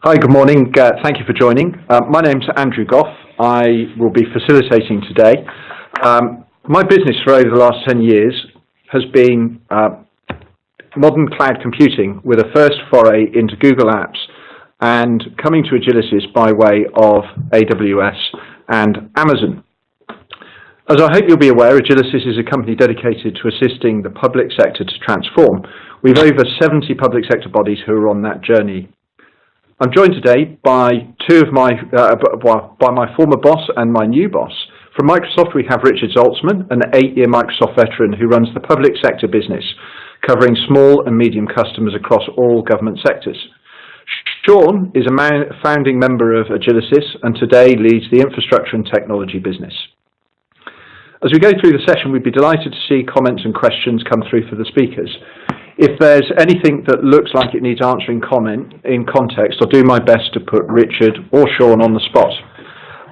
Hi, good morning. Thank you for joining. My name's Andrew Goff. I will be facilitating today. My business for over the last 10 years has been modern cloud computing with a first foray into Google Apps and coming to Agilicis by way of AWS and Amazon. As I hope you'll be aware, Agilicis is a company dedicated to assisting the public sector to transform. We've over 70 public sector bodies who are on that journey. I'm joined today by my former boss and my new boss. From Microsoft, we have Richard Zaltzman, an 8-year Microsoft veteran who runs the public sector business, covering small and medium customers across all government sectors. Sean is a founding member of Agilicis and today leads the infrastructure and technology business. As we go through the session, we'd be delighted to see comments and questions come through for the speakers. If there's anything that looks like it needs answering in context, I'll do my best to put Richard or Sean on the spot.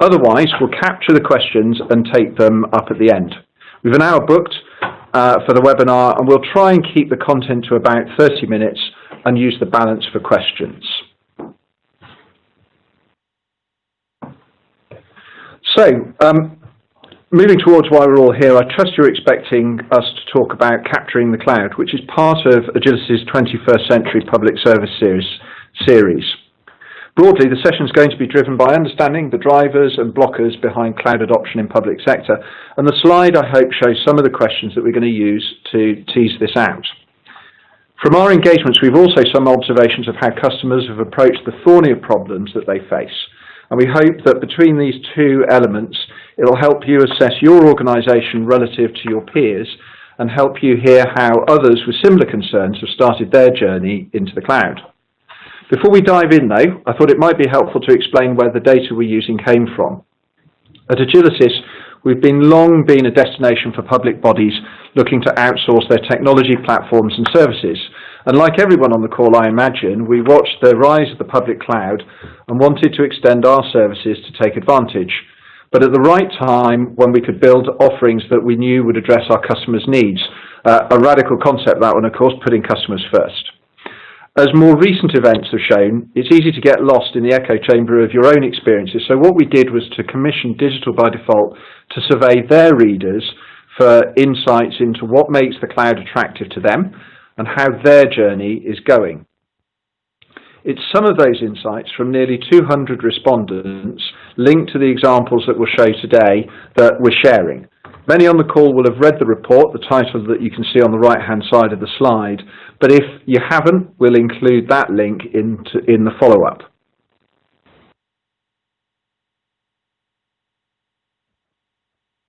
Otherwise, we'll capture the questions and take them up at the end. We've an hour booked for the webinar, and we'll try and keep the content to about 30 minutes and use the balance for questions. So, moving towards why we're all here, I trust you're expecting us to talk about capturing the cloud, which is part of Agilicis' 21st Century Public Service series. Broadly, the session is going to be driven by understanding the drivers and blockers behind cloud adoption in public sector, and the slide, I hope, shows some of the questions that we're going to use to tease this out. From our engagements, we've also some observations of how customers have approached the thornier problems that they face. And we hope that between these two elements, it will help you assess your organisation relative to your peers and help you hear how others with similar concerns have started their journey into the cloud. Before we dive in, though, I thought it might be helpful to explain where the data we're using came from. At Agilicis, we've long been a destination for public bodies looking to outsource their technology platforms and services. And like everyone on the call, I imagine, we watched the rise of the public cloud and wanted to extend our services to take advantage. But at the right time, when we could build offerings that we knew would address our customers' needs. A radical concept, that one, of course, putting customers first. As more recent events have shown, it's easy to get lost in the echo chamber of your own experiences. So what we did was to commission Digital by Default to survey their readers for insights into what makes the cloud attractive to them and how their journey is going. It's some of those insights from nearly 200 respondents linked to the examples that we'll show today that we're sharing. Many on the call will have read the report, the title that you can see on the right-hand side of the slide, but if you haven't, we'll include that link in the follow-up.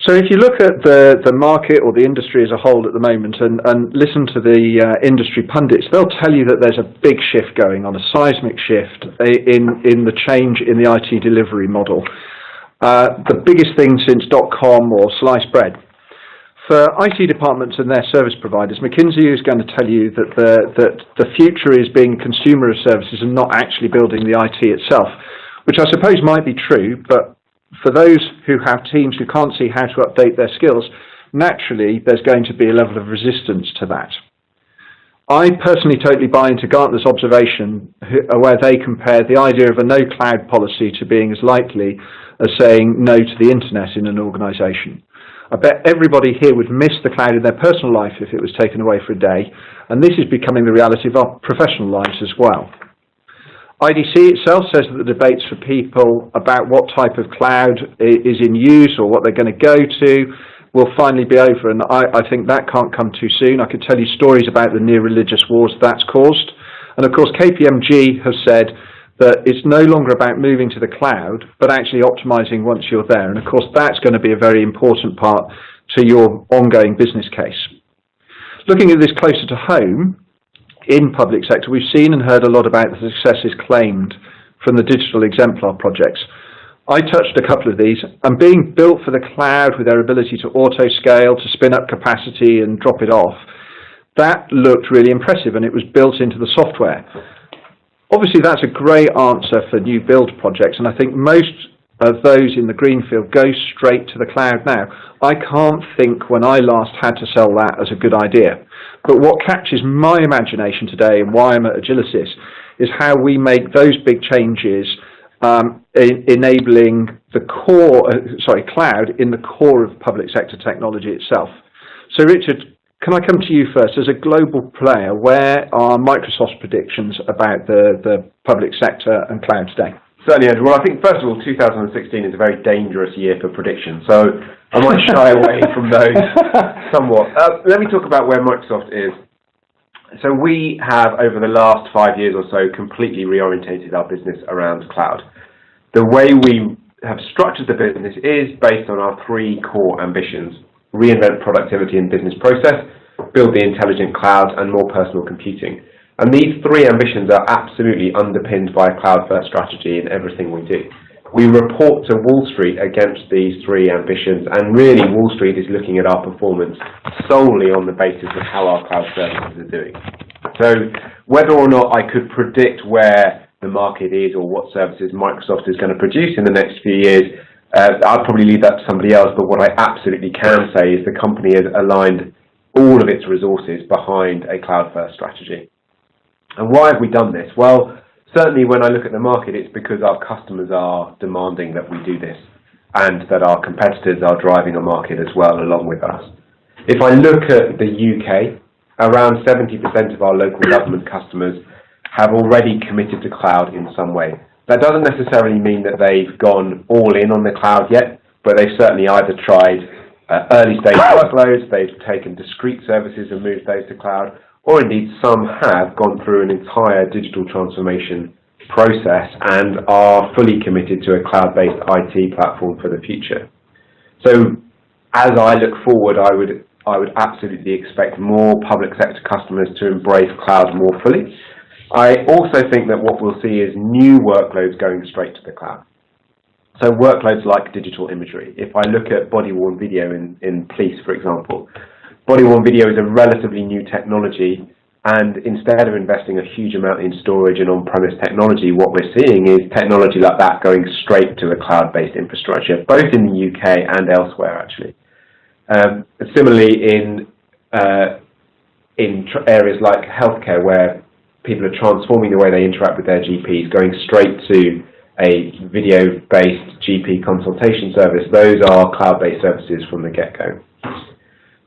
So if you look at the market or the industry as a whole at the moment and listen to the industry pundits, they'll tell you that there's a big shift going on, a seismic shift in the change in the IT delivery model. The biggest thing since .com or sliced bread. For IT departments and their service providers, McKinsey is going to tell you that the future is being consumer of services and not actually building the IT itself, which I suppose might be true, but for those who have teams who can't see how to update their skills, naturally there's going to be a level of resistance to that. I personally totally buy into Gartner's observation where they compare the idea of a no cloud policy to being as likely as saying no to the internet in an organisation. I bet everybody here would miss the cloud in their personal life if it was taken away for a day, and this is becoming the reality of our professional lives as well. IDC itself says that the debates for people about what type of cloud is in use or what they're going to go to will finally be over, and I think that can't come too soon. I could tell you stories about the near religious wars that's caused, and of course KPMG has said that it's no longer about moving to the cloud but actually optimizing once you're there, and of course that's going to be a very important part to your ongoing business case. Looking at this closer to home, in public sector, we've seen and heard a lot about the successes claimed from the digital exemplar projects. I touched a couple of these, and being built for the cloud with their ability to auto-scale, to spin up capacity and drop it off, that looked really impressive, and it was built into the software. Obviously, that's a great answer for new build projects, and I think most of those in the greenfield go straight to the cloud now. I can't think when I last had to sell that as a good idea. But what captures my imagination today and why I'm at Agilicis is how we make those big changes, enabling the cloud in the core of public sector technology itself. So Richard, can I come to you first? As a global player, where are Microsoft's predictions about the public sector and cloud today? Certainly, Andrew. Well, I think, first of all, 2016 is a very dangerous year for predictions, so I might shy away from those somewhat. Let me talk about where Microsoft is. So we have, over the last 5 years or so, completely reorientated our business around cloud. The way we have structured the business is based on our three core ambitions: reinvent productivity and business process, build the intelligent cloud, and more personal computing. And these three ambitions are absolutely underpinned by a cloud-first strategy in everything we do. We report to Wall Street against these three ambitions, and really Wall Street is looking at our performance solely on the basis of how our cloud services are doing. So whether or not I could predict where the market is or what services Microsoft is going to produce in the next few years, I'll probably leave that to somebody else, but what I absolutely can say is the company has aligned all of its resources behind a cloud-first strategy. And why have we done this? Well, certainly when I look at the market, it's because our customers are demanding that we do this, and that our competitors are driving a market as well along with us. If I look at the UK, around 70% of our local government customers have already committed to cloud in some way. That doesn't necessarily mean that they've gone all in on the cloud yet, but they've certainly either tried early stage workloads, they've taken discrete services and moved those to cloud, or indeed some have gone through an entire digital transformation process and are fully committed to a cloud-based IT platform for the future. So as I look forward, I would absolutely expect more public sector customers to embrace cloud more fully. I also think that what we'll see is new workloads going straight to the cloud. So workloads like digital imagery. If I look at body-worn video in police, for example, body-worn video is a relatively new technology, and instead of investing a huge amount in storage and on-premise technology, what we're seeing is technology like that going straight to a cloud-based infrastructure, both in the UK and elsewhere, actually. Similarly, in areas like healthcare, where people are transforming the way they interact with their GPs, going straight to a video-based GP consultation service, those are cloud-based services from the get-go.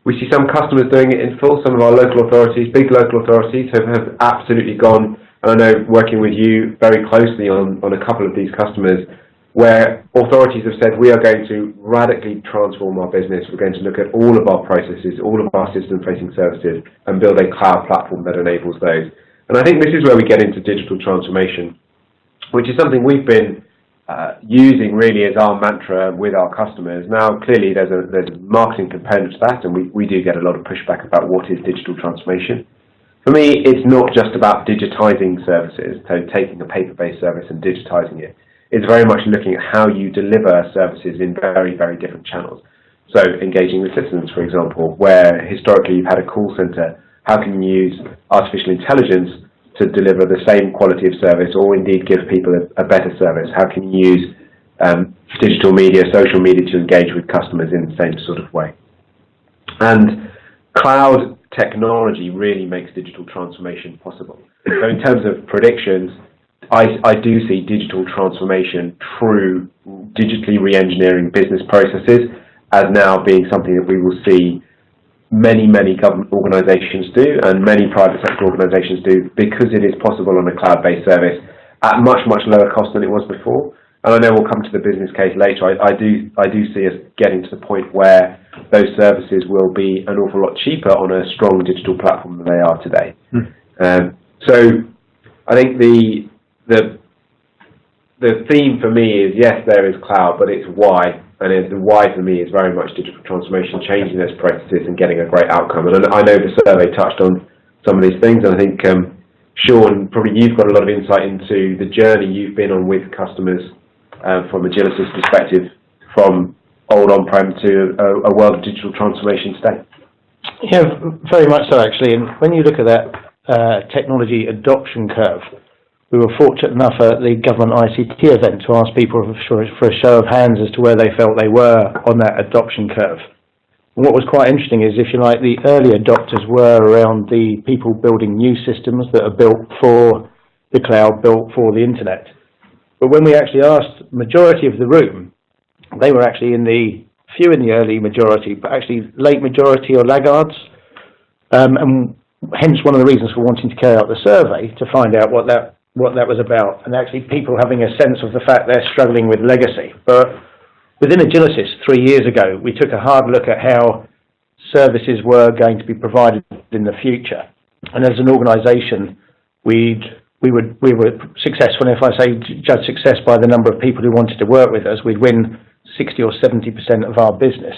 We see some customers doing it in full. Some of our local authorities, big local authorities, have absolutely gone, and I know working with you very closely on a couple of these customers, where authorities have said, we are going to radically transform our business. We're going to look at all of our processes, all of our system-facing services, and build a cloud platform that enables those. And I think this is where we get into digital transformation, which is something we've been using really as our mantra with our customers. Now, clearly, there's a marketing component to that, and we do get a lot of pushback about what is digital transformation. For me, it's not just about digitizing services, so taking a paper-based service and digitizing it. It's very much looking at how you deliver services in very, very different channels. So engaging with citizens, for example, where historically you've had a call center, how can you use artificial intelligence to deliver the same quality of service, or indeed give people a better service? How can you use digital media, social media to engage with customers in the same sort of way? And cloud technology really makes digital transformation possible. So in terms of predictions, I do see digital transformation through digitally re-engineering business processes as now being something that we will see many, many government organisations do, and many private sector organisations do, because it is possible on a cloud-based service at much, much lower cost than it was before. And I know we'll come to the business case later. I do see us getting to the point where those services will be an awful lot cheaper on a strong digital platform than they are today. So I think the theme for me is, yes, there is cloud, but it's why. And the why for me is very much digital transformation, changing those processes and getting a great outcome. And I know the survey touched on some of these things, and I think, Sean, probably you've got a lot of insight into the journey you've been on with customers from Agilysys perspective, from old on-prem to a world of digital transformation today. Yeah, very much so, actually. And when you look at that technology adoption curve, we were fortunate enough at the government ICT event to ask people for a show of hands as to where they felt they were on that adoption curve. And what was quite interesting is, if you like, the early adopters were around the people building new systems that are built for the cloud built for the internet. But when we actually asked the majority of the room, they were actually few in the early majority, but actually late majority or laggards. And hence one of the reasons for wanting to carry out the survey, to find out what that was about, and actually people having a sense of the fact they're struggling with legacy. But within Agilysys 3 years ago, we took a hard look at how services were going to be provided in the future. And as an organisation, we were successful. And if I say judge success by the number of people who wanted to work with us, we'd win 60 or 70% of our business,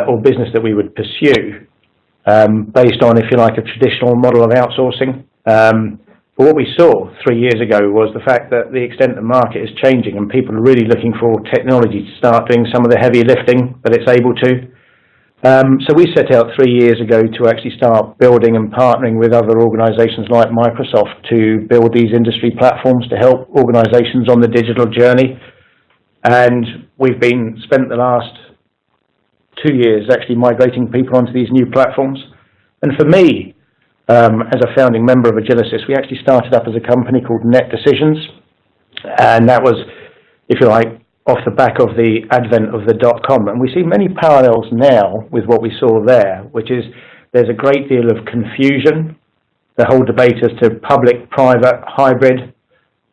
or business that we would pursue, based on, if you like, a traditional model of outsourcing. But what we saw 3 years ago was the fact that the extent the market is changing and people are really looking for technology to start doing some of the heavy lifting that it's able to. So we set out 3 years ago to actually start building and partnering with other organisations like Microsoft to build these industry platforms to help organisations on the digital journey. And we've spent the last 2 years actually migrating people onto these new platforms. And for me, as a founding member of Agilysys, we actually started up as a company called Net Decisions. And that was, if you like, off the back of the advent of the .com. And we see many parallels now with what we saw there, which is there's a great deal of confusion, the whole debate as to public, private, hybrid,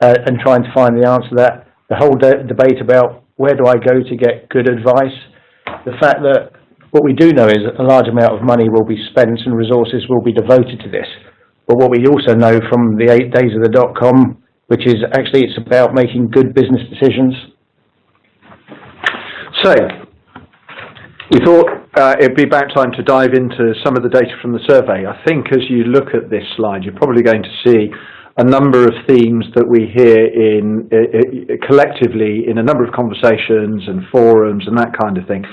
and trying to find the answer to that. The whole debate about where do I go to get good advice. The fact that what we do know is a large amount of money will be spent and resources will be devoted to this. But what we also know from the 8 days of the .com, which is actually it's about making good business decisions. So, we thought it'd be about time to dive into some of the data from the survey. I think as you look at this slide, you're probably going to see a number of themes that we hear collectively in a number of conversations and forums and that kind of thing.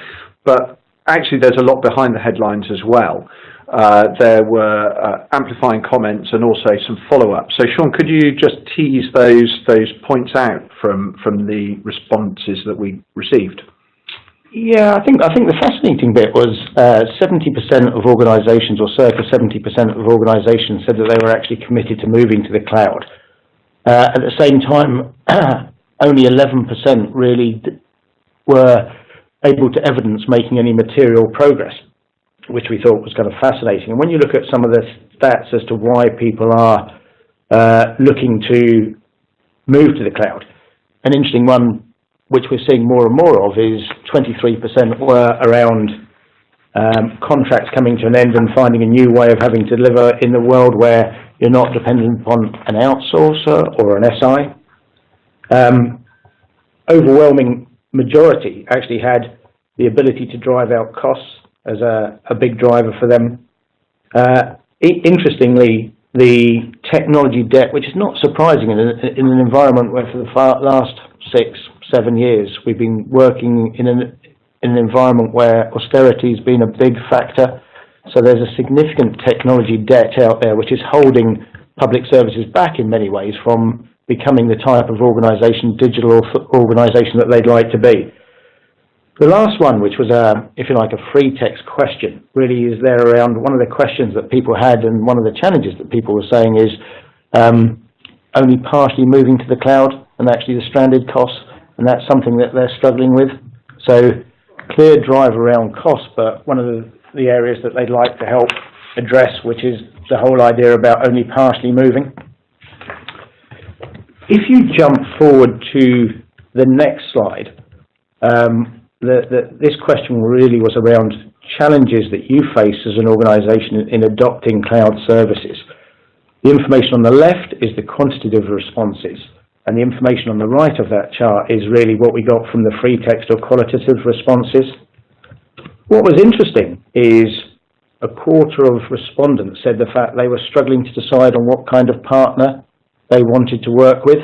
But actually, there's a lot behind the headlines as well. There were amplifying comments and also some follow-up. So, Sean, could you just tease those points out from the responses that we received? Yeah, I think the fascinating bit was 70% of organisations, or circa 70% of organisations, said that they were actually committed to moving to the cloud. At the same time, only 11% really were able to evidence making any material progress, which we thought was kind of fascinating. And when you look at some of the stats as to why people are looking to move to the cloud, an interesting one which we're seeing more and more of is 23% were around contracts coming to an end and finding a new way of having to deliver in the world where you're not dependent upon an outsourcer or an SI. Overwhelming majority actually had the ability to drive out costs as a big driver for them. Interestingly, the technology debt, which is not surprising in an environment where for the last 6-7 years we've been working in an environment where austerity has been a big factor. So there's a significant technology debt out there which is holding public services back in many ways from becoming the type of digital organisation that they'd like to be. The last one, which was if you like, a free text question, really is there around one of the questions that people had, and one of the challenges that people were saying is only partially moving to the cloud and actually the stranded costs, and that's something that they're struggling with. So clear drive around cost, but one of the areas that they'd like to help address, which is the whole idea about only partially moving. If you jump forward to the next slide, this question really was around challenges that you face as an organisation in adopting cloud services. The information on the left is the quantitative responses, and the information on the right of that chart is really what we got from the free text or qualitative responses. What was interesting is a quarter of respondents said the fact they were struggling to decide on what kind of partner they wanted to work with.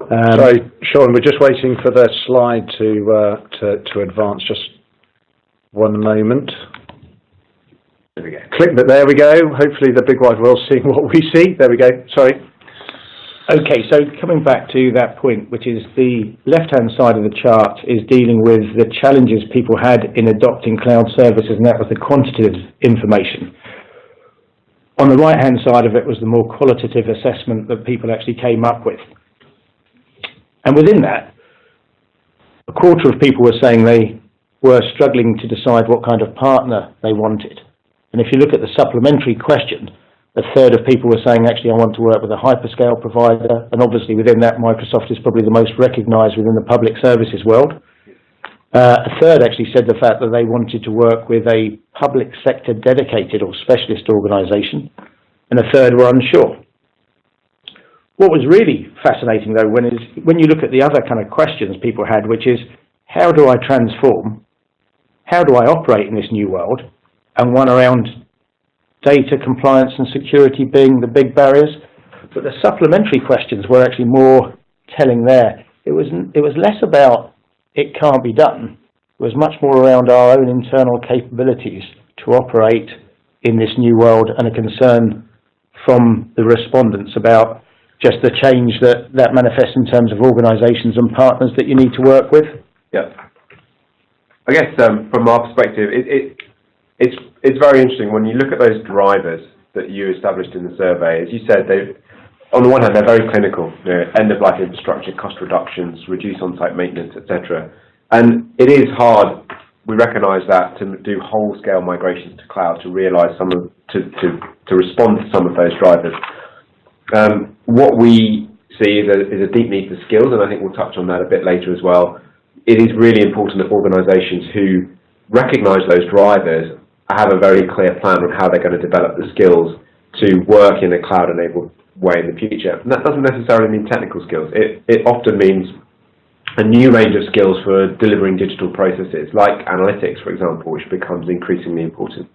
Sorry, Sean, we're just waiting for the slide to advance. Just one moment. There we go. Click that. There we go. Hopefully the big wide world's seeing what we see. There we go. Sorry. Okay, so coming back to that point, which is the left-hand side of the chart is dealing with the challenges people had in adopting cloud services, and that was the quantitative information. On the right-hand side of it was the more qualitative assessment that people actually came up with. And within that, a quarter of people were saying they were struggling to decide what kind of partner they wanted. And if you look at the supplementary question, a third of people were saying, actually, I want to work with a hyperscale provider. And obviously within that, Microsoft is probably the most recognized within the public services world. A third actually said the fact that they wanted to work with a public sector dedicated or specialist organization. And a third were unsure. What was really fascinating, though, when you look at the other kind of questions people had, which is, how do I transform? How do I operate in this new world? And one around data compliance and security being the big barriers. But the supplementary questions were actually more telling there. It was less about it can't be done. It was much more around our own internal capabilities to operate in this new world, and a concern from the respondents about just the change that manifests in terms of organisations and partners that you need to work with. Yeah. I guess from our perspective, it's very interesting when you look at those drivers that you established in the survey. As you said, on the one hand, they're very clinical, end-of-life infrastructure, cost reductions, reduce on-site maintenance, etc. And it is hard, we recognise that, to do whole-scale migrations to cloud to realise to respond to some of those drivers. What we see is a deep need for skills, and I think we'll touch on that a bit later as well. It is really important that organisations who recognise those drivers have a very clear plan on how they're going to develop the skills to work in a cloud-enabled way in the future. And that doesn't necessarily mean technical skills. It often means a new range of skills for delivering digital processes, like analytics, for example, which becomes increasingly important.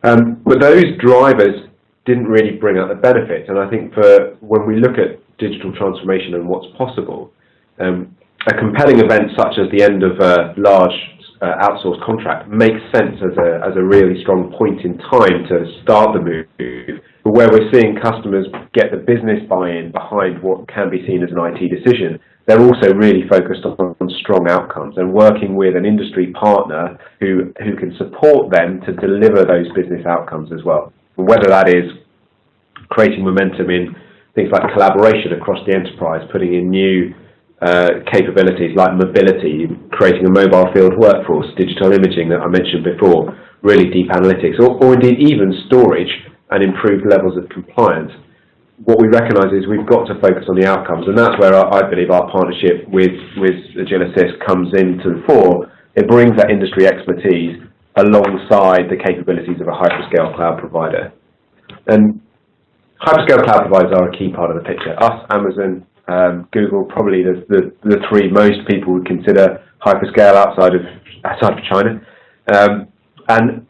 But those drivers didn't really bring out the benefits. And I think when we look at digital transformation and what's possible, a compelling event such as the end of a large outsourced contract makes sense as a really strong point in time to start the move. But where we're seeing customers get the business buy-in behind what can be seen as an IT decision, they're also really focused on strong outcomes and working with an industry partner who can support them to deliver those business outcomes as well. And whether that is creating momentum in things like collaboration across the enterprise, putting in new capabilities like mobility, creating a mobile field workforce, digital imaging that I mentioned before, really deep analytics, or indeed even storage and improved levels of compliance. What we recognise is we've got to focus on the outcomes, and that's where I believe our partnership with Agilysys comes into the fore. It brings that industry expertise alongside the capabilities of a hyperscale cloud provider. And hyperscale cloud providers are a key part of the picture. Us, Amazon, Google, probably the three most people would consider hyperscale outside of China. And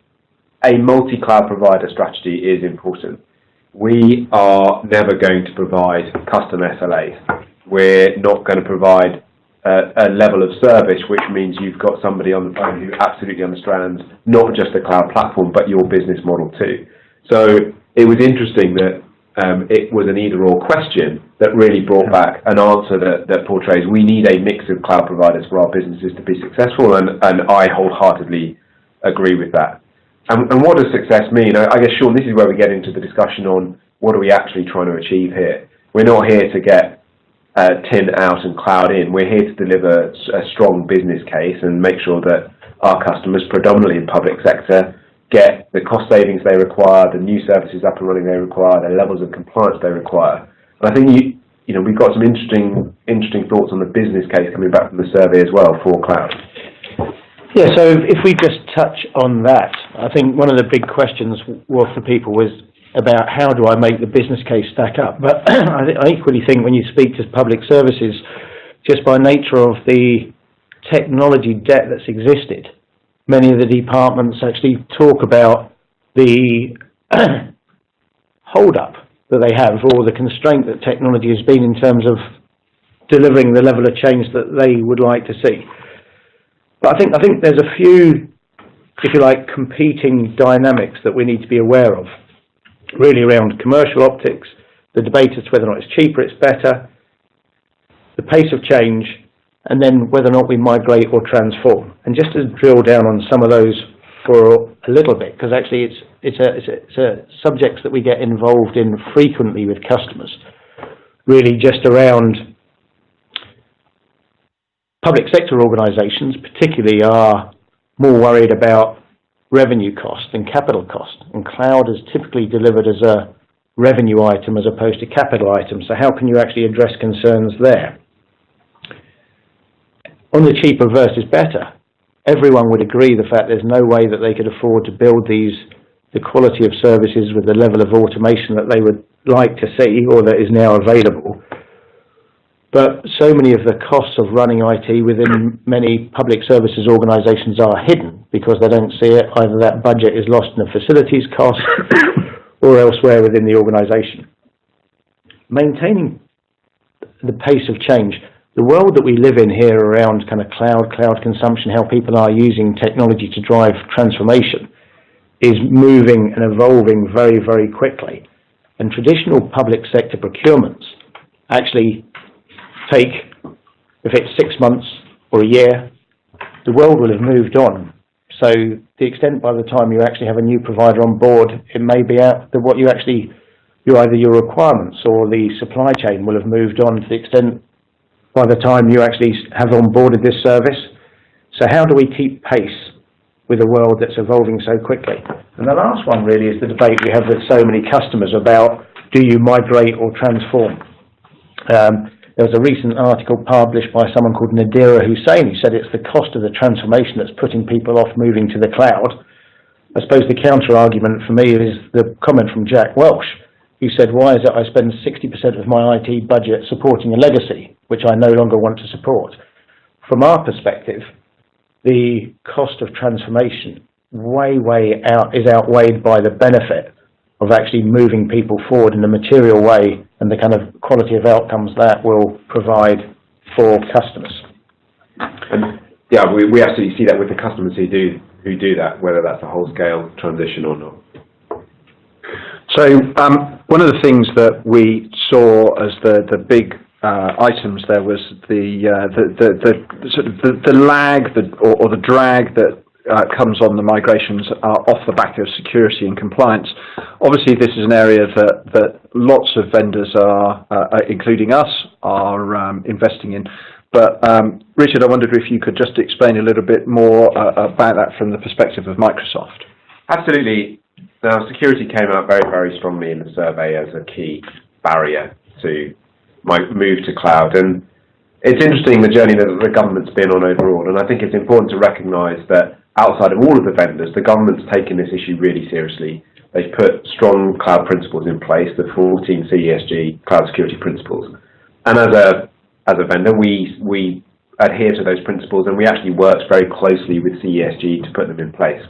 a multi-cloud provider strategy is important. We are never going to provide custom SLAs. We're not going to provide a level of service which means you've got somebody on the phone who absolutely understands not just the cloud platform but your business model too. So it was interesting that it was an either-or question that really brought back an answer that portrays we need a mix of cloud providers for our businesses to be successful, and I wholeheartedly agree with that. And what does success mean? I guess, Sean, this is where we get into the discussion on what are we actually trying to achieve here. We're not here to get tin out and cloud in. We're here to deliver a strong business case and make sure that our customers, predominantly in public sector, get the cost savings they require, the new services up and running they require, the levels of compliance they require. And I think we've got some interesting thoughts on the business case coming back from the survey as well for cloud. Yeah, so if we just touch on that, I think one of the big questions for people was about how do I make the business case stack up. But I equally think when you speak to public services, just by nature of the technology debt that's existed, many of the departments actually talk about the hold-up that they have, or the constraint that technology has been in terms of delivering the level of change that they would like to see. But I think there's a few, if you like, competing dynamics that we need to be aware of, really around commercial optics, the debate as to whether or not it's cheaper, it's better, the pace of change, and then whether or not we migrate or transform. And just to drill down on some of those for a little bit, because actually it's a subject that we get involved in frequently with customers, really just around public sector organisations particularly are more worried about revenue cost than capital cost, and cloud is typically delivered as a revenue item as opposed to capital item. So how can you actually address concerns there? On the cheaper versus better, everyone would agree the fact there's no way that they could afford to build the quality of services with the level of automation that they would like to see or that is now available. But so many of the costs of running IT within many public services organisations are hidden because they don't see it. Either that budget is lost in the facilities cost or elsewhere within the organisation. Maintaining the pace of change, the world that we live in here around kind of cloud consumption, how people are using technology to drive transformation, is moving and evolving very, very quickly. And traditional public sector procurements actually take, if it's 6 months or a year, the world will have moved on. So the extent by the time you actually have a new provider on board, it may be out that what you actually, either your requirements or the supply chain will have moved on to the extent by the time you actually have onboarded this service. So how do we keep pace with a world that's evolving so quickly? And the last one really is the debate we have with so many customers about, do you migrate or transform? There was a recent article published by someone called Nirvana who said it's the cost of the transformation that's putting people off moving to the cloud. I suppose the counter argument for me is the comment from Jack Welch, who said, why is it I spend 60% of my IT budget supporting a legacy, which I no longer want to support? From our perspective, the cost of transformation is outweighed by the benefit of actually moving people forward in a material way and the kind of quality of outcomes that will provide for customers. And yeah, we absolutely see that with the customers who do that, whether that's a whole scale transition or not. So one of the things that we saw as the big items there was the sort of the lag or the drag that comes on the migrations off the back of security and compliance. Obviously, this is an area that lots of vendors are, including us, are investing in. But Richard, I wondered if you could just explain a little bit more about that from the perspective of Microsoft. Absolutely. Now, security came out very, very strongly in the survey as a key barrier to move to cloud. And it's interesting the journey that the government's been on overall. And I think it's important to recognise that outside of all of the vendors, the government's taken this issue really seriously. They've put strong cloud principles in place, the 14 CESG cloud security principles. And as a vendor, we adhere to those principles, and we actually worked very closely with CESG to put them in place.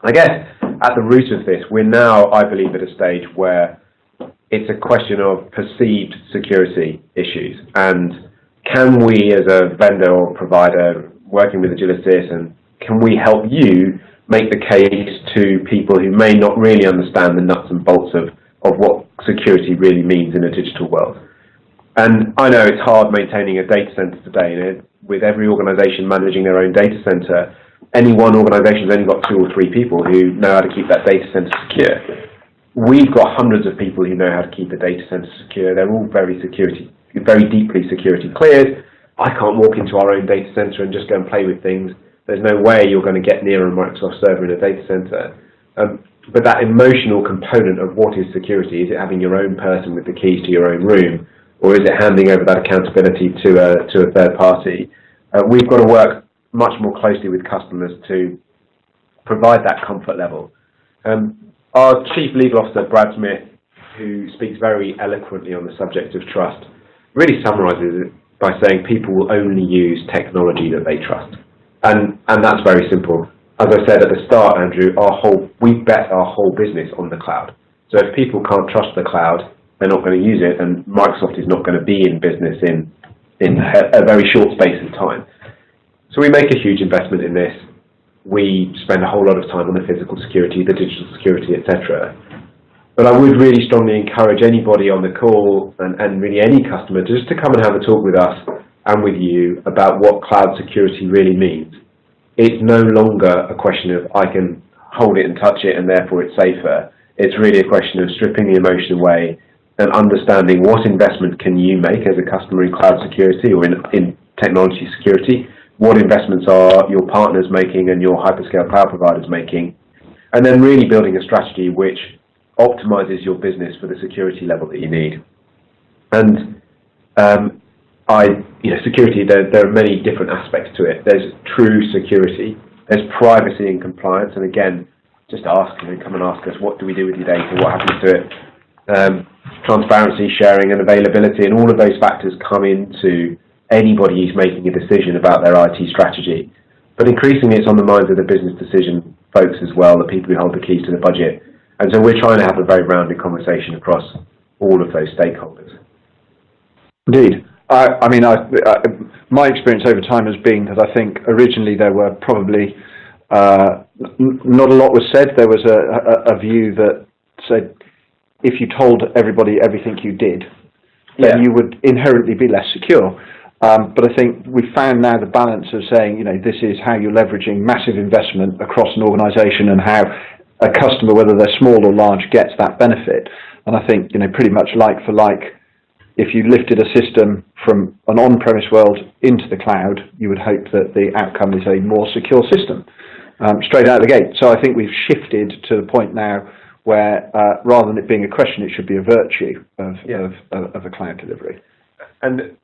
I guess at the root of this, we're now, I believe, at a stage where it's a question of perceived security issues. And can we, as a vendor or provider working with Agilysys, and can we help you make the case to people who may not really understand the nuts and bolts of what security really means in a digital world? And I know it's hard maintaining a data center today. You know, with every organization managing their own data center, any one organization's only got 2 or 3 people who know how to keep that data center secure. We've got hundreds of people who know how to keep the data center secure. They're all very deeply security cleared. I can't walk into our own data center and just go and play with things. There's no way you're going to get near a Microsoft server in a data center. But that emotional component of what is security, is it having your own person with the keys to your own room, or is it handing over that accountability to a third party? We've got to work much more closely with customers to provide that comfort level. Our Chief Legal Officer, Brad Smith, who speaks very eloquently on the subject of trust, really summarises it by saying people will only use technology that they trust. And that's very simple. As I said at the start, Andrew, we bet our whole business on the cloud. So if people can't trust the cloud, they're not going to use it, and Microsoft is not going to be in business in a very short space of time. So we make a huge investment in this. We spend a whole lot of time on the physical security, the digital security, etc. But I would really strongly encourage anybody on the call and really any customer just to come and have a talk with us and with you about what cloud security really means. it's no longer a question of I can hold it and touch it and therefore it's safer. It's really a question of stripping the emotion away and understanding what investment can you make as a customer in cloud security or in technology security, what investments are your partners making and your hyperscale cloud providers making, and then really building a strategy which optimizes your business for the security level that you need. And security, there are many different aspects to it. There's true security, there's privacy and compliance, and again, just come and ask us, what do we do with your data, what happens to it? Transparency, sharing and availability, and all of those factors come into anybody who's making a decision about their IT strategy. But increasingly it's on the minds of the business decision folks as well, the people who hold the keys to the budget. And so we're trying to have a very rounded conversation across all of those stakeholders. Indeed. My experience over time has been that I think originally there were probably not a lot was said. There was a view that said if you told everybody everything you did, then you would inherently be less secure. But I think we found now the balance of saying, this is how you're leveraging massive investment across an organisation and how a customer, whether they're small or large, gets that benefit. And I think, pretty much like for like, if you lifted a system from an on-premise world into the cloud, you would hope that the outcome is a more secure system straight out of the gate. So I think we've shifted to the point now where rather than it being a question, it should be a virtue of a cloud delivery. And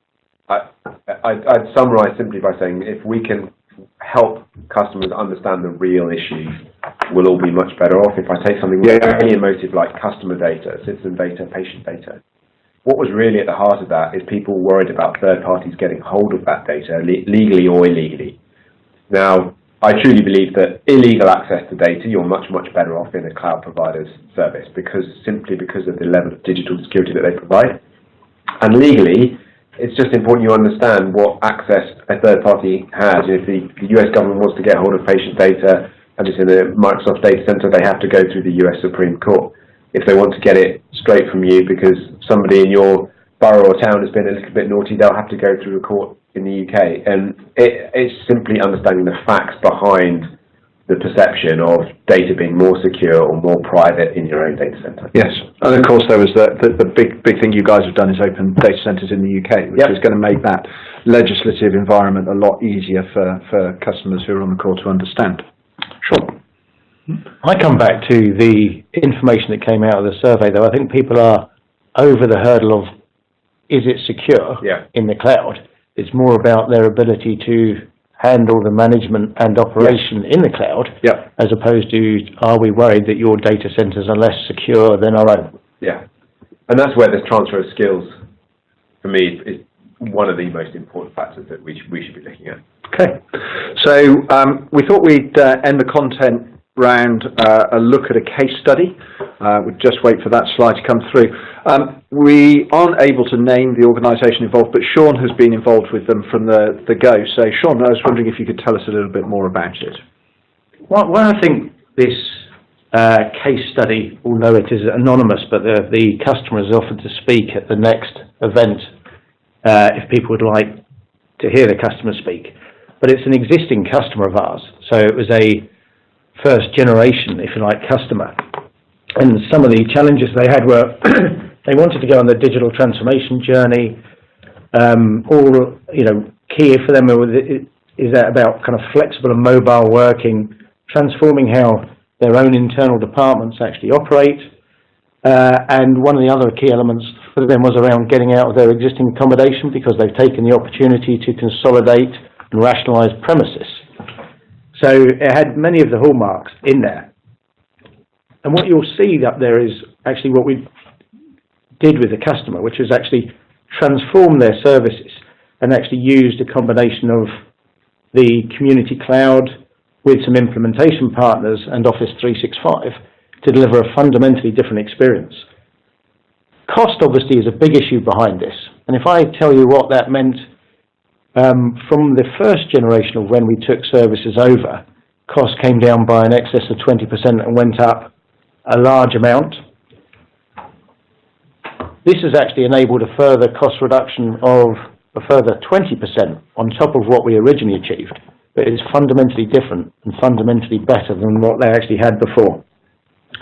I'd summarise simply by saying if we can help customers understand the real issues, we'll all be much better off. If I take something really emotive like customer data, citizen data, patient data, what was really at the heart of that is people worried about third parties getting hold of that data, legally or illegally. Now, I truly believe that illegal access to data, you're much, much better off in a cloud provider's service simply because of the level of digital security that they provide. And legally, it's just important you understand what access a third party has. If the US government wants to get hold of patient data and it's in a Microsoft data center, they have to go through the US Supreme Court. If they want to get it straight from you because somebody in your borough or town has been a little bit naughty, they'll have to go through a court in the UK. And it's simply understanding the facts behind the perception of data being more secure or more private in your own data center. Yes, and of course there was the big thing you guys have done is open data centers in the UK, which is going to make that legislative environment a lot easier for customers who are on the call to understand. Sure. I come back to the information that came out of the survey, though. I think people are over the hurdle of is it secure in the cloud. It's more about their ability to handle the management and operation in the cloud, as opposed to are we worried that your data centers are less secure than our own? Yeah, and that's where this transfer of skills, for me, is one of the most important factors that we should be looking at. Okay, so we thought we'd end the content round a look at a case study. We'll just wait for that slide to come through. We aren't able to name the organisation involved, but Sean has been involved with them from the go. So Sean, I was wondering if you could tell us a little bit more about it. Well, I think this case study, although it is anonymous, but the customer has offered to speak at the next event if people would like to hear the customer speak. But it's an existing customer of ours, so it was a first generation, if you like, customer. And some of the challenges they had were they wanted to go on the digital transformation journey. Key for them is that about kind of flexible and mobile working, transforming how their own internal departments actually operate. And one of the other key elements for them was around getting out of their existing accommodation because they've taken the opportunity to consolidate and rationalise premises. So it had many of the hallmarks in there. And what you'll see up there is actually what we did with the customer, which is actually transform their services and actually used a combination of the community cloud with some implementation partners and Office 365 to deliver a fundamentally different experience. Cost obviously is a big issue behind this. And if I tell you what that meant from the first generation of when we took services over, cost came down by an excess of 20% and went up a large amount. This has actually enabled a further cost reduction of a further 20% on top of what we originally achieved. but it's fundamentally different and fundamentally better than what they actually had before.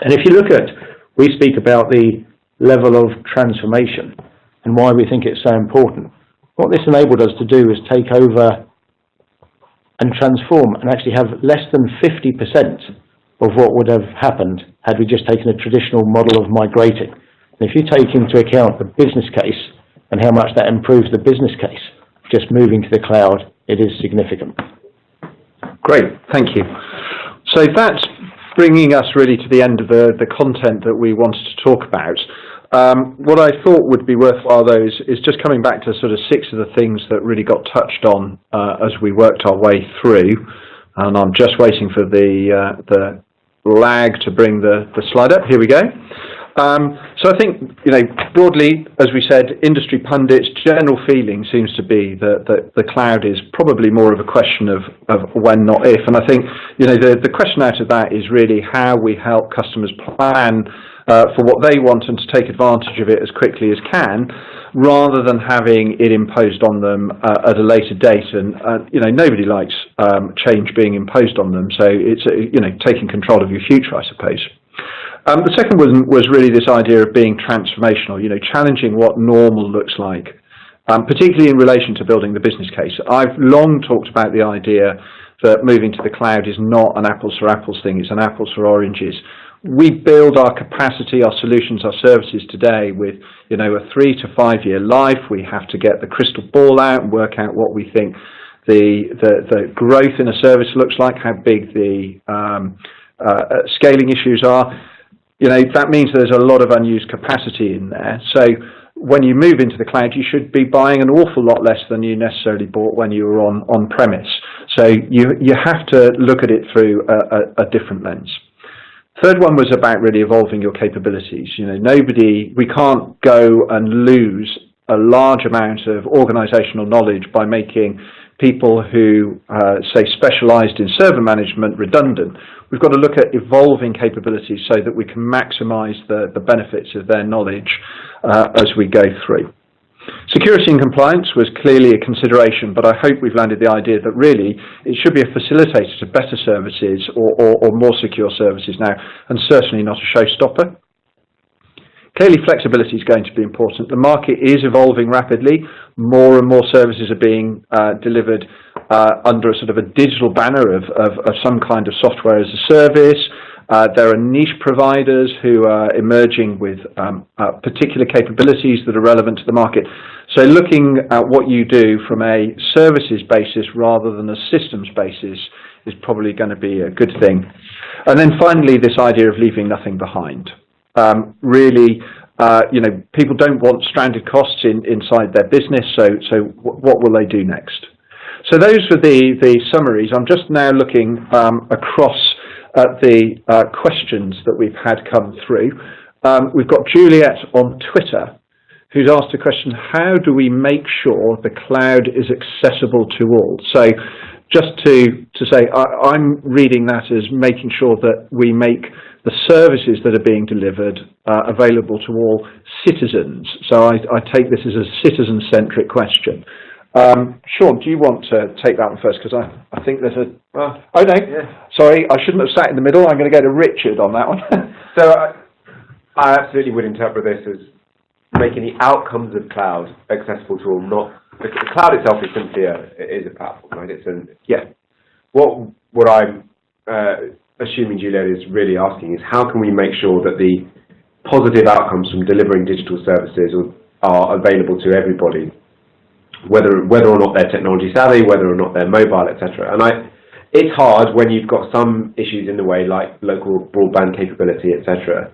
And if you look at, we speak about the level of transformation and why we think it's so important. What this enabled us to do is take over and transform and actually have less than 50% of what would have happened had we just taken a traditional model of migrating. And if you take into account the business case and how much that improves the business case, just moving to the cloud, it is significant. Great, thank you. So that's bringing us really to the end of the content that we wanted to talk about. What I thought would be worthwhile, though, is just coming back to sort of 6 of the things that really got touched on as we worked our way through. And I'm just waiting for the lag to bring the slide up. Here we go. So I think, broadly, as we said, industry pundits, general feeling seems to be that the cloud is probably more of a question of when, not if. And I think, the question out of that is really how we help customers plan for what they want and to take advantage of it as quickly as can, rather than having it imposed on them at a later date. And nobody likes change being imposed on them. So it's taking control of your future, I suppose. The second one was really this idea of being transformational, challenging what normal looks like, particularly in relation to building the business case. I've long talked about the idea that moving to the cloud is not an apples for apples thing, it's an apples for oranges. We build our capacity, our solutions, our services today with, a 3 to 5 year life. We have to get the crystal ball out and work out what we think the growth in a service looks like, how big the scaling issues are. That means there's a lot of unused capacity in there. So when you move into the cloud, you should be buying an awful lot less than you necessarily bought when you were on premise. So you have to look at it through a different lens. Third one was about really evolving your capabilities. We can't go and lose a large amount of organizational knowledge by making people who, say, specialized in server management redundant. We've got to look at evolving capabilities so that we can maximize the benefits of their knowledge as we go through. Security and compliance was clearly a consideration, but I hope we've landed the idea that really it should be a facilitator to better services or more secure services now, and certainly not a showstopper. Clearly, flexibility is going to be important. The market is evolving rapidly. More and more services are being delivered under a sort of a digital banner of some kind of software as a service. There are niche providers who are emerging with particular capabilities that are relevant to the market. So looking at what you do from a services basis rather than a systems basis is probably going to be a good thing. And then finally, this idea of leaving nothing behind. People don't want stranded costs inside their business, so what will they do next? So those were the summaries. I'm just now looking across at the questions that we've had come through. We've got Juliet on Twitter, who's asked a question: how do we make sure the cloud is accessible to all? So just to say, I'm reading that as making sure that we make the services that are being delivered available to all citizens. So I take this as a citizen-centric question. Sean, do you want to take that one first? Because I think there's a... oh, no. Yeah. Sorry, I shouldn't have sat in the middle. I'm going to go to Richard on that one. So I absolutely would interpret this as making the outcomes of cloud accessible to all. Not the cloud itself is simply a platform, right? What I'm assuming Juliet is really asking is how can we make sure that the positive outcomes from delivering digital services are available to everybody, whether or not they're technology savvy, whether or not they're mobile, etc. And it's hard when you've got some issues in the way, like local broadband capability, etc.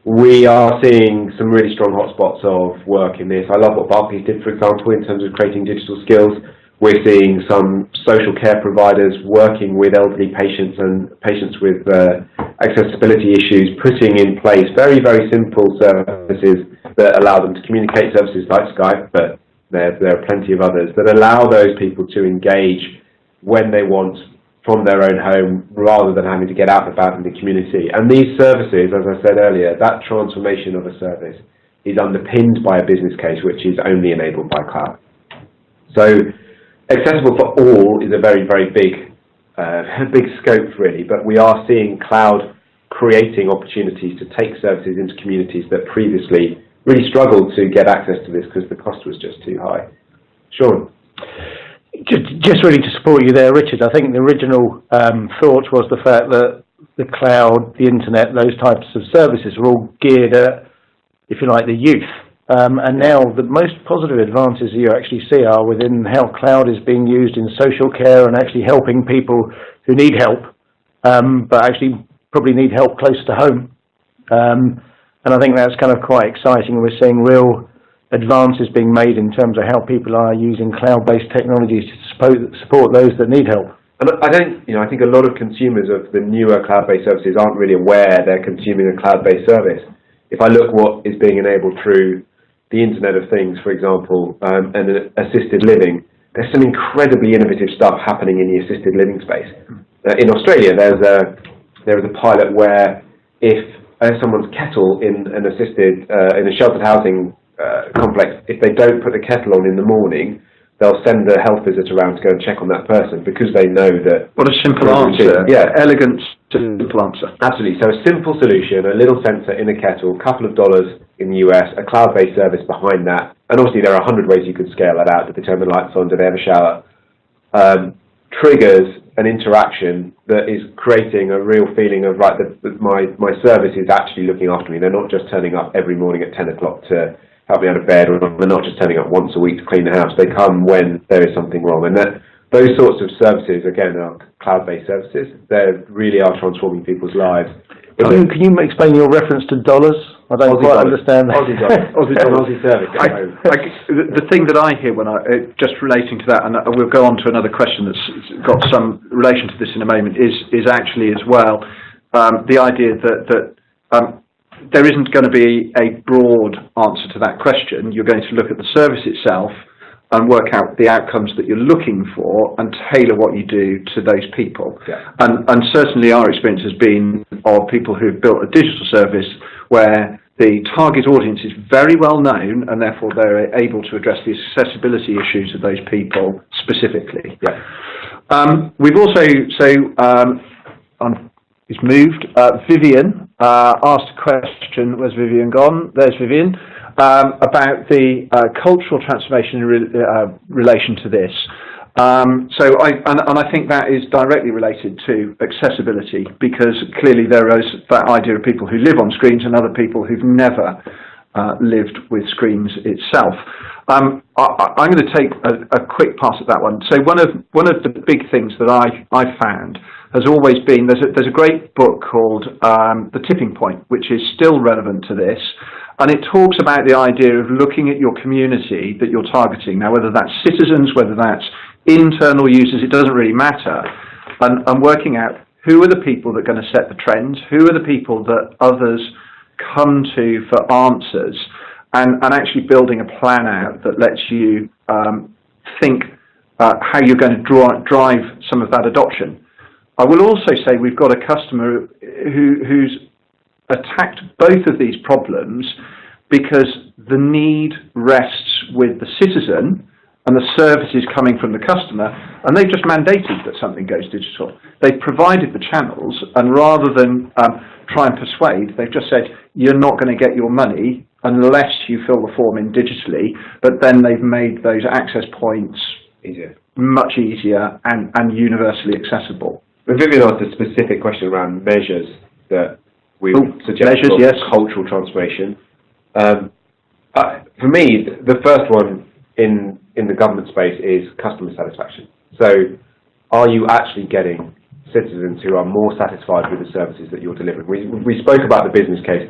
We are seeing some really strong hotspots of work in this. I love what Barclays did, for example, in terms of creating digital skills. We're seeing some social care providers working with elderly patients and patients with accessibility issues, putting in place very, very simple services that allow them to communicate, services like Skype, but there are plenty of others that allow those people to engage when they want from their own home rather than having to get out and about in the community. And these services, as I said earlier, that transformation of a service is underpinned by a business case which is only enabled by cloud. So accessible for all is a very, very big, big scope really, but we are seeing cloud creating opportunities to take services into communities that previously really struggled to get access to this because the cost was just too high. Sean? Just really to support you there, Richard, I think the original thought was the fact that the cloud, the internet, those types of services are all geared at, if you like, the youth. And now the most positive advances you actually see are within how cloud is being used in social care and actually helping people who need help, but actually probably need help close to home. And I think that's kind of quite exciting. We're seeing real advances being made in terms of how people are using cloud-based technologies to support those that need help. And I think a lot of consumers of the newer cloud-based services aren't really aware they're consuming a cloud-based service. If I look what is being enabled through the Internet of Things, for example, and assisted living, there's some incredibly innovative stuff happening in the assisted living space. In Australia, there is a pilot where if someone's kettle in an in a sheltered housing complex, if they don't put the kettle on in the morning, they'll send a health visitor around to go and check on that person because they know that... What a simple answer. Yeah. Elegant, simple answer. Absolutely. So a simple solution, a little sensor in a kettle, a couple of dollars in the US, a cloud-based service behind that. And obviously there are 100 ways you could scale that out. Do they turn the lights on? Do they have a shower? Triggers an interaction that is creating a real feeling of, right, my service is actually looking after me. They're not just turning up every morning at 10 o'clock to help me out of bed, or they're not just turning up once a week to clean the house. They come when there is something wrong. And those sorts of services, again, are cloud-based services. They really are transforming people's lives. Can you explain your reference to dollars? I don't quite understand that. Aussie dollars. Aussie service. The thing that I hear when just relating to that, and we'll go on to another question that's got some relation to this in a moment, is actually as well the idea that there isn't going to be a broad answer to that question. You're going to look at the service itself and work out the outcomes that you're looking for and tailor what you do to those people. Yeah. And certainly our experience has been of people who've built a digital service where the target audience is very well known and therefore they're able to address the accessibility issues of those people specifically. Yeah. We've also, he's moved, Vivian asked a question. Where's Vivian gone? There's Vivian. About the cultural transformation in relation to this. I think that is directly related to accessibility, because clearly there is that idea of people who live on screens and other people who've never lived with screens itself. I'm going to take a quick pass at that one. So one of the big things that I found has always been, there's a great book called The Tipping Point, which is still relevant to this. And it talks about the idea of looking at your community that you're targeting. Now, whether that's citizens, whether that's internal users, it doesn't really matter. And working out who are the people that are going to set the trends, who are the people that others come to for answers, and actually building a plan out that lets you think how you're going to drive some of that adoption. I will also say we've got a customer who's attacked both of these problems because the need rests with the citizen and the service is coming from the customer, and they've just mandated that something goes digital. They've provided the channels, and rather than try and persuade, they've just said, you're not going to get your money unless you fill the form in digitally, but then they've made those access points much easier and universally accessible. But Vivian asked a specific question around measures that we suggest for cultural transformation. For me, the first one in the government space is customer satisfaction. So, are you actually getting citizens who are more satisfied with the services that you're delivering? We spoke about the business case.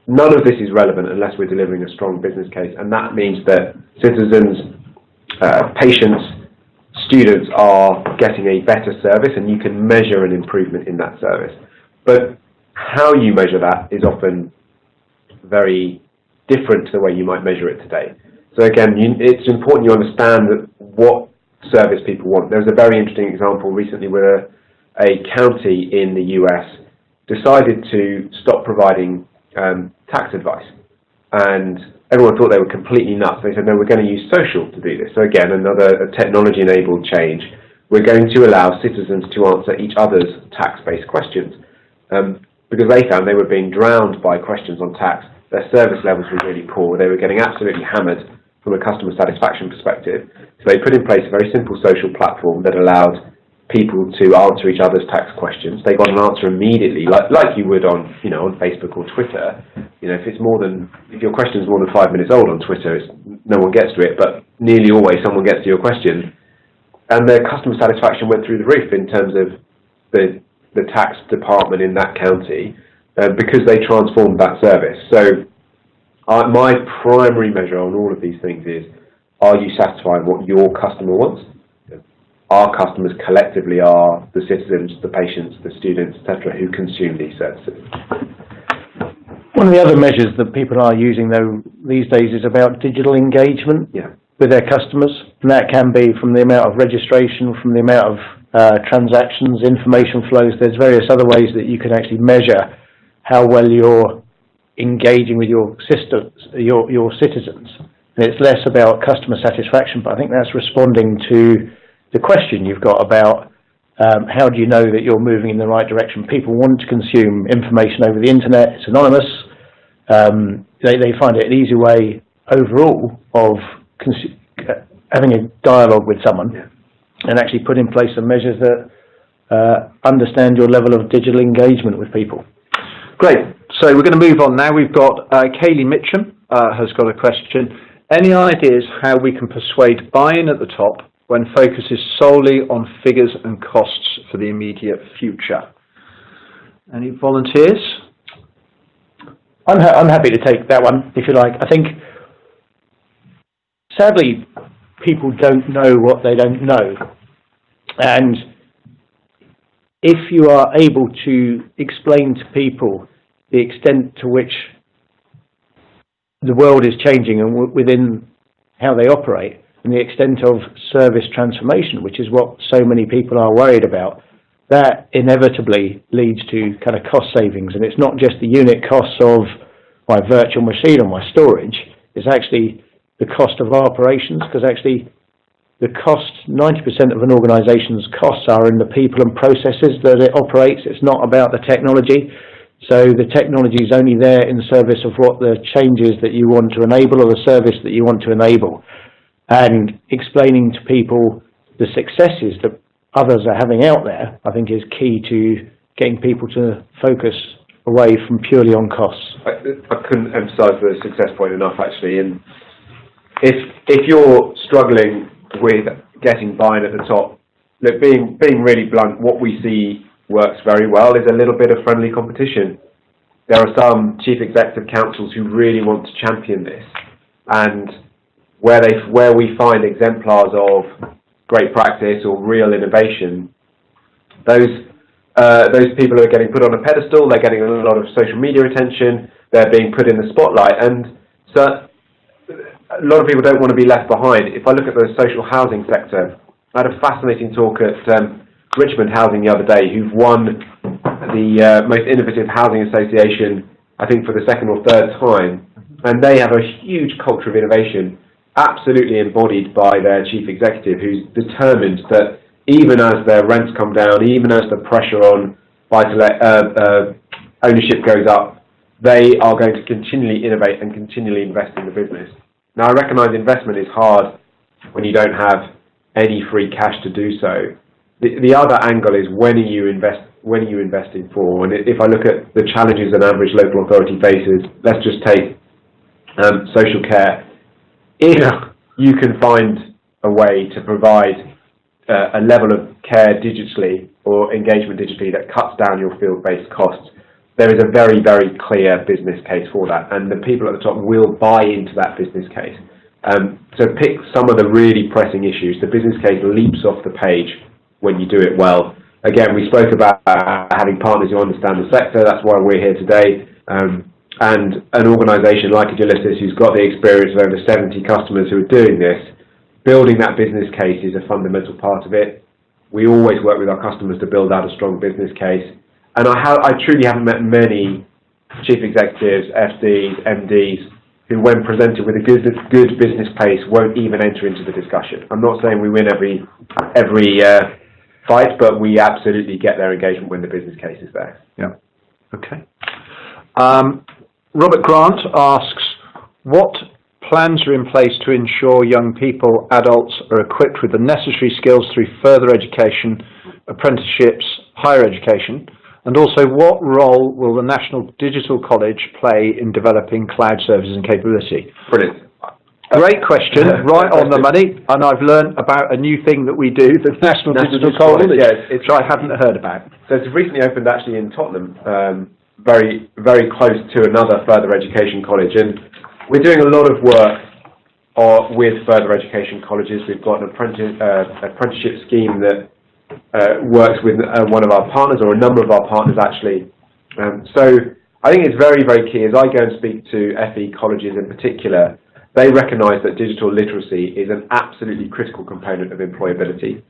None of this is relevant unless we're delivering a strong business case, and that means that citizens, patients, students are getting a better service, and you can measure an improvement in that service. But how you measure that is often very different to the way you might measure it today. So again, it's important you understand that what service people want. There was a very interesting example recently where a county in the US decided to stop providing tax advice. and everyone thought they were completely nuts. They said, no, we're going to use social to do this. So again, another technology-enabled change. We're going to allow citizens to answer each other's tax-based questions. Because they found they were being drowned by questions on tax. Their service levels were really poor. They were getting absolutely hammered from a customer satisfaction perspective. So they put in place a very simple social platform that allowed people to answer each other's tax questions. They got an answer immediately, like you would on Facebook or Twitter. If your question is more than 5 minutes old on Twitter, no one gets to it, but nearly always someone gets to your question. And their customer satisfaction went through the roof in terms of the tax department in that county because they transformed that service. So my primary measure on all of these things is, are you satisfying what your customer wants? Our customers collectively are the citizens, the patients, the students, etc., who consume these services. One of the other measures that people are using, though, these days is about digital engagement with their customers. And that can be from the amount of registration, from the amount of transactions, information flows. There's various other ways that you can actually measure how well you're engaging with your citizens. And it's less about customer satisfaction, but I think that's responding to the question you've got about how do you know that you're moving in the right direction. People want to consume information over the internet. It's anonymous. They find it an easy way overall of having a dialogue with someone and actually put in place some measures that understand your level of digital engagement with people. Great. So we're going to move on now. We've got Kaylee Mitchum has got a question. Any ideas how we can persuade buy-in at the top when focus is solely on figures and costs for the immediate future? Any volunteers? I'm happy to take that one, if you like. I think, sadly, people don't know what they don't know. And if you are able to explain to people the extent to which the world is changing and within how they operate, and the extent of service transformation, which is what so many people are worried about, that inevitably leads to kind of cost savings. And it's not just the unit costs of my virtual machine or my storage, it's actually the cost of operations, because actually the cost, 90% of an organisation's costs are in the people and processes that it operates. It's not about the technology. So the technology is only there in service of what the changes that you want to enable or the service that you want to enable. And explaining to people the successes that others are having out there, I think, is key to getting people to focus away from purely on costs. I couldn't emphasise the success point enough, actually. And if you're struggling with getting buy-in at the top, look, being really blunt, what we see works very well is a little bit of friendly competition. There are some chief executive councils who really want to champion this, and where we find exemplars of great practice or real innovation, those people are getting put on a pedestal. They're getting a lot of social media attention. They're being put in the spotlight, and so a lot of people don't want to be left behind. If I look at the social housing sector, I had a fascinating talk at Richmond Housing the other day, who've won the most innovative housing association, I think, for the second or third time, and they have a huge culture of innovation, absolutely embodied by their chief executive, who's determined that even as their rents come down, even as the pressure on buy-to-let ownership goes up, they are going to continually innovate and continually invest in the business. Now, I recognise investment is hard when you don't have any free cash to do so. The other angle is when are you investing for? And if I look at the challenges an average local authority faces, let's just take social care. If you can find a way to provide a level of care digitally or engagement digitally that cuts down your field-based costs, there is a very, very clear business case for that, and the people at the top will buy into that business case. So pick some of the really pressing issues. The business case leaps off the page when you do it well. Again, we spoke about having partners who understand the sector. That's why we're here today. And an organisation like Agilitas, who's got the experience of over 70 customers who are doing this, building that business case is a fundamental part of it. We always work with our customers to build out a strong business case. And I truly haven't met many chief executives, FDs, MDs who, when presented with a good business case, won't even enter into the discussion. I'm not saying we win every fight, but we absolutely get their engagement when the business case is there. Yeah. Okay. Robert Grant asks, what plans are in place to ensure young people, adults, are equipped with the necessary skills through further education, apprenticeships, higher education? And also, what role will the National Digital College play in developing cloud services and capability? Brilliant. Great question, right on the money. And I've learned about a new thing that we do, the National Digital College, which I hadn't heard about. So it's recently opened actually in Tottenham, very, very close to another further education college. And we're doing a lot of work with further education colleges. We've got an apprenticeship scheme that works with one of our partners, or a number of our partners actually. So I think it's very, very key. As I go and speak to FE colleges in particular, they recognise that digital literacy is an absolutely critical component of employability.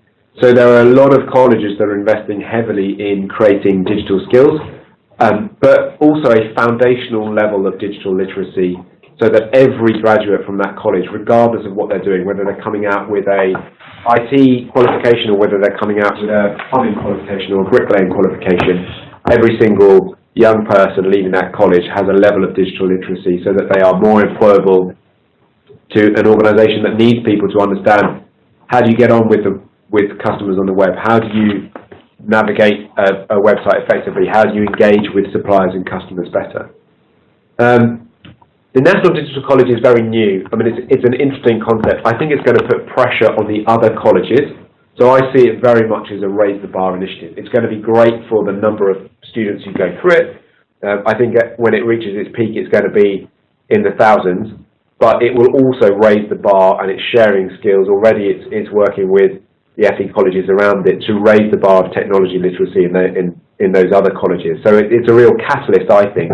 So there are a lot of colleges that are investing heavily in creating digital skills, but also a foundational level of digital literacy, so that every graduate from that college, regardless of what they're doing, whether they're coming out with a IT qualification or whether they're coming out with a plumbing qualification or a bricklaying qualification, every single young person leaving that college has a level of digital literacy so that they are more employable to an organisation that needs people to understand how do you get on with customers on the web, how do you navigate a website effectively, how do you engage with suppliers and customers better. The National Digital College is very new. I mean, it's an interesting concept. I think it's going to put pressure on the other colleges. So I see it very much as a raise the bar initiative. It's going to be great for the number of students who go through it. I think when it reaches its peak, it's going to be in the thousands. But it will also raise the bar, and it's sharing skills. Already it's working with the FE colleges around it to raise the bar of technology literacy in those other colleges. So it's a real catalyst, I think,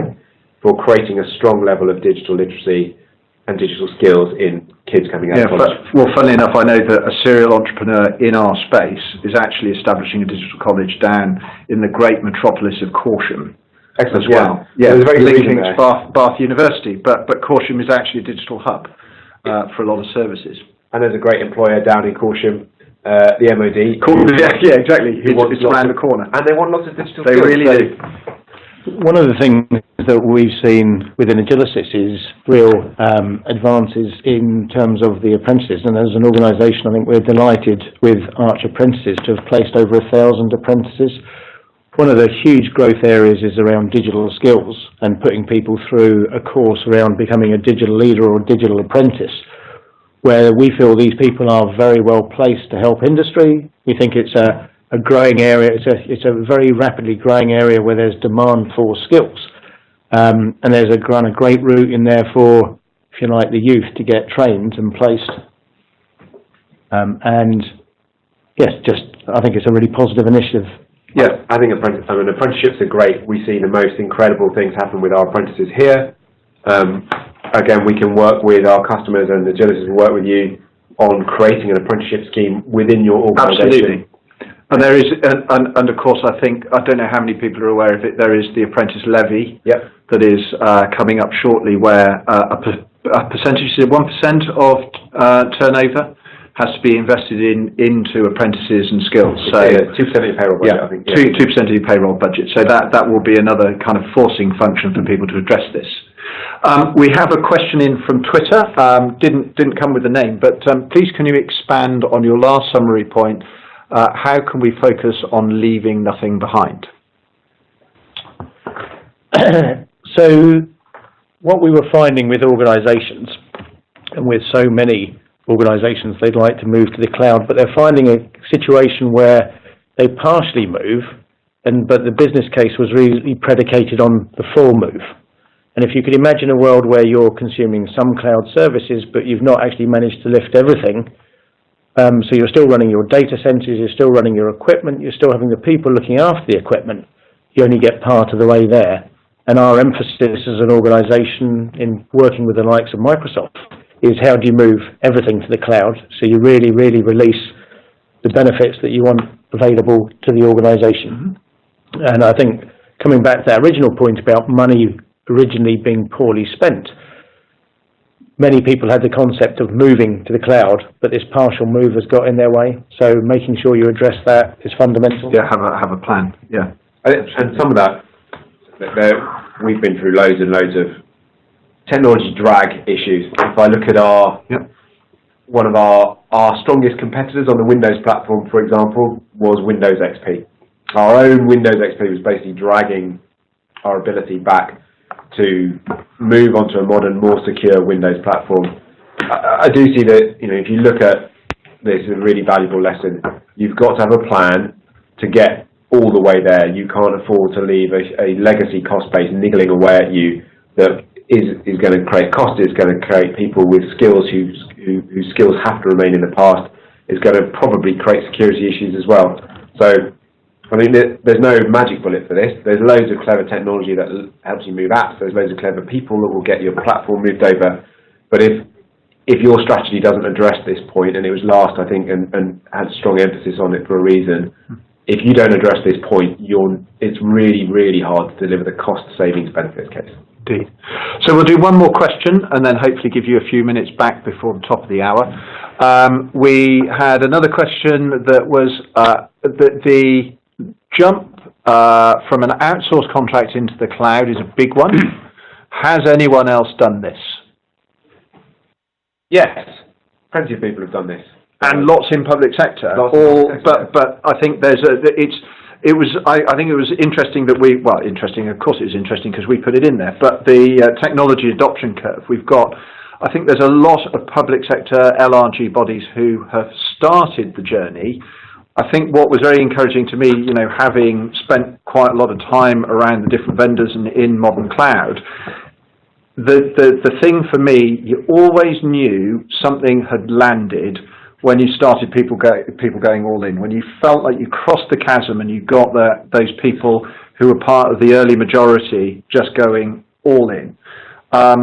for creating a strong level of digital literacy and digital skills in kids coming out of college. Well, funnily enough, I know that a serial entrepreneur in our space is actually establishing a digital college down in the great metropolis of Corsham. Excellent. As well. Yeah, very linking to Bath University, but Corsham is actually a digital hub for a lot of services. And there's a great employer down in Corsham, the MOD. Yeah, exactly. It's around the corner. And they want lots of digital skills. They really do. One of the things that we've seen within Agilysys is real advances in terms of the apprentices, and as an organisation I think we're delighted with Arch Apprentices to have placed over 1,000 apprentices. One of the huge growth areas is around digital skills and putting people through a course around becoming a digital leader or a digital apprentice, where we feel these people are very well placed to help industry. We think it's a growing area. It's a very rapidly growing area where there's demand for skills, and there's a great route in there for, if you like, the youth to get trained and placed. And yes, I think it's a really positive initiative. Yeah, I think apprenticeships are great. We see the most incredible things happen with our apprentices here. Again, we can work with our customers, and Agilysys will work with you on creating an apprenticeship scheme within your organisation. Absolutely. And there is, and of course, I don't know how many people are aware of it, there is the apprentice levy that is coming up shortly, where a percentage, 1% of turnover has to be invested into apprentices and skills. So 2% of your payroll budget, I think. 2% of your payroll budget. So that will be another kind of forcing function for people to address this. We have a question in from Twitter. Didn't come with a name, but please can you expand on your last summary point? How can we focus on leaving nothing behind? So what we were finding with organisations, and with so many organisations, they'd like to move to the cloud, but they're finding a situation where they partially move, but the business case was really predicated on the full move. And if you could imagine a world where you're consuming some cloud services, but you've not actually managed to lift everything, so you're still running your data centres, you're still running your equipment, you're still having the people looking after the equipment, you only get part of the way there. And our emphasis as an organisation in working with the likes of Microsoft is how do you move everything to the cloud so you really, really release the benefits that you want available to the organisation. And I think coming back to that original point about money originally being poorly spent, many people had the concept of moving to the cloud, but this partial move has got in their way. So making sure you address that is fundamental. Yeah, have a plan. Yeah, and some of that, we've been through loads and loads of technology drag issues. If I look at one of our strongest competitors on the Windows platform, for example, was Windows XP. Our own Windows XP was basically dragging our ability back to move onto a modern, more secure Windows platform. I do see that, if you look at this, is a really valuable lesson. You've got to have a plan to get all the way there. You can't afford to leave a legacy cost base niggling away at you that is going to create cost, is going to create people with skills whose skills have to remain in the past, is going to probably create security issues as well. So I mean, there's no magic bullet for this. There's loads of clever technology that helps you move apps. There's loads of clever people that will get your platform moved over. But if your strategy doesn't address this point, and it was last, I think, and had strong emphasis on it for a reason, if you don't address this point, it's really, really hard to deliver the cost savings benefits case. Indeed. So we'll do one more question and then hopefully give you a few minutes back before the top of the hour. We had another question that was the jump from an outsourced contract into the cloud is a big one. Has anyone else done this? Yes, plenty of people have done this, and lots in public sector. But I think I think it was interesting that of course it was interesting because we put it in there. But the technology adoption curve, I think there's a lot of public sector LRG bodies who have started the journey. I think what was very encouraging to me, having spent quite a lot of time around the different vendors and in modern cloud, the thing for me, you always knew something had landed when you started people going all in, when you felt like you crossed the chasm and you got those people who were part of the early majority just going all in. I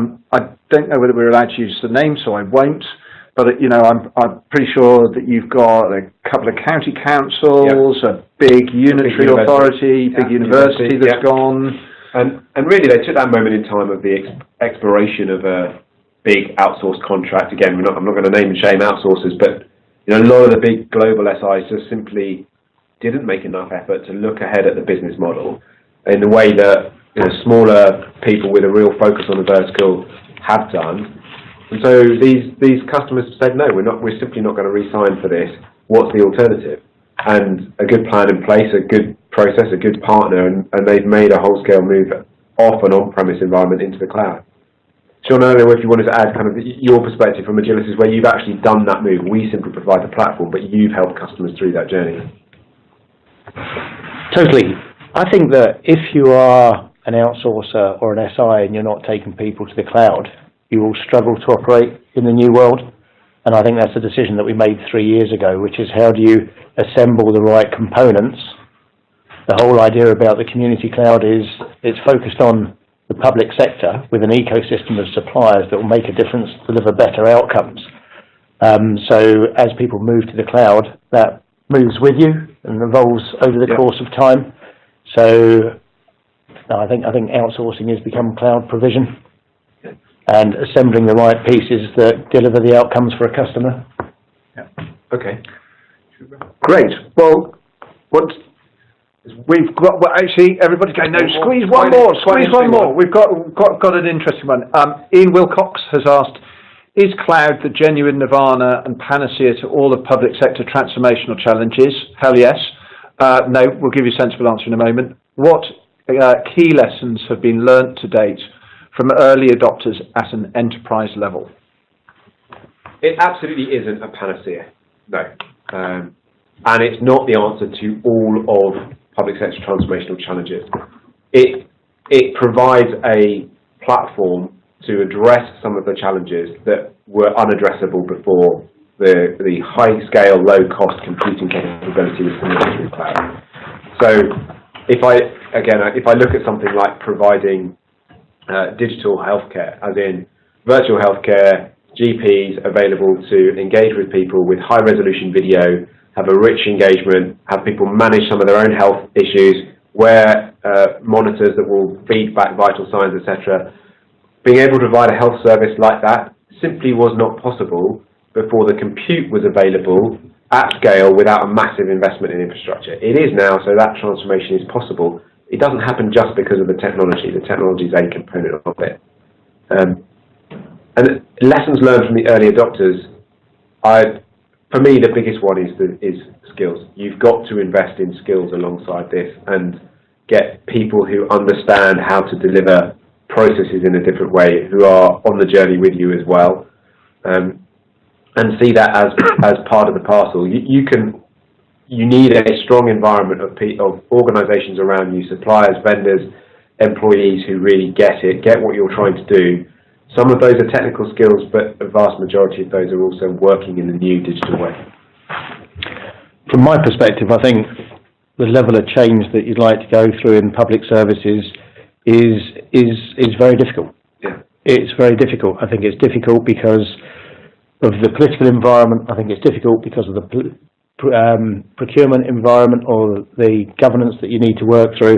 don't know whether we're allowed to use the name, so I won't. But I'm pretty sure that you've got a couple of county councils, a big unitary authority, big university that's gone. And really, they took that moment in time of the exploration of a big outsourced contract. Again, I'm not going to name and shame outsourcers, but a lot of the big global SIs just simply didn't make enough effort to look ahead at the business model in the way that smaller people with a real focus on the vertical have done. And so these customers said, no, we're simply not going to re-sign for this. What's the alternative? And a good plan in place, a good process, a good partner, and they've made a whole-scale move off an on-premise environment into the cloud. Sean, I don't know if you wanted to add kind of your perspective from Agilysys, where you've actually done that move. We simply provide the platform, but you've helped customers through that journey. Totally. I think that if you are an outsourcer or an SI and you're not taking people to the cloud, you will struggle to operate in the new world. And I think that's a decision that we made 3 years ago, which is how do you assemble the right components. The whole idea about the community cloud is it's focused on the public sector with an ecosystem of suppliers that will make a difference, deliver better outcomes. So as people move to the cloud, that moves with you and evolves over the course of time. So no, I think outsourcing has become cloud provision and assembling the right pieces that deliver the outcomes for a customer. Yeah. Okay. Great. Well, we've got. Well, actually, everybody's going. No, squeeze one more. We've got an interesting one. Ian Wilcox has asked: is cloud the genuine nirvana and panacea to all of public sector transformational challenges? Hell yes. No, we'll give you a sensible answer in a moment. What key lessons have been learnt to date from early adopters at an enterprise level? It absolutely isn't a panacea, no. And it's not the answer to all of public sector transformational challenges. It provides a platform to address some of the challenges that were unaddressable before the high-scale, low-cost computing capability was coming through cloud. So if I look at something like providing digital healthcare, as in virtual healthcare, GPs available to engage with people with high-resolution video, have a rich engagement, have people manage some of their own health issues, wear monitors that will feed back vital signs, etc. Being able to provide a health service like that simply was not possible before the compute was available at scale without a massive investment in infrastructure. It is now, so that transformation is possible. It doesn't happen just because of the technology. The technology is a component of it. And lessons learned from the early adopters, for me, the biggest one is skills. You've got to invest in skills alongside this and get people who understand how to deliver processes in a different way, who are on the journey with you as well, and see that as part of the parcel. You need a strong environment of organisations around you, suppliers, vendors, employees who really get it, get what you're trying to do. Some of those are technical skills, but the vast majority of those are also working in the new digital way. From my perspective, I think the level of change that you'd like to go through in public services is very difficult. Yeah. It's very difficult. I think it's difficult because of the political environment. I think it's difficult because of the procurement environment or the governance that you need to work through.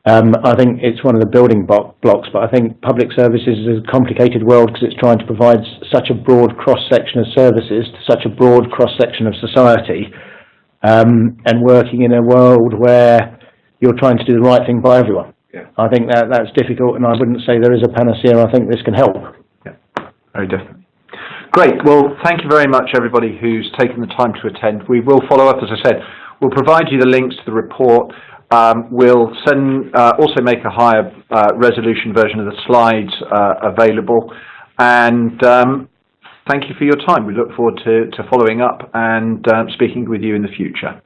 I think it's one of the building blocks, but I think public services is a complicated world because it's trying to provide such a broad cross-section of services to such a broad cross-section of society, and working in a world where you're trying to do the right thing by everyone. Yeah. I think that's difficult, and I wouldn't say there is a panacea. I think this can help. Yeah, very definitely. Great. Well, thank you very much, everybody who's taken the time to attend. We will follow up, as I said. We'll provide you the links to the report. We'll also make a higher resolution version of the slides available. And thank you for your time. We look forward to following up and speaking with you in the future.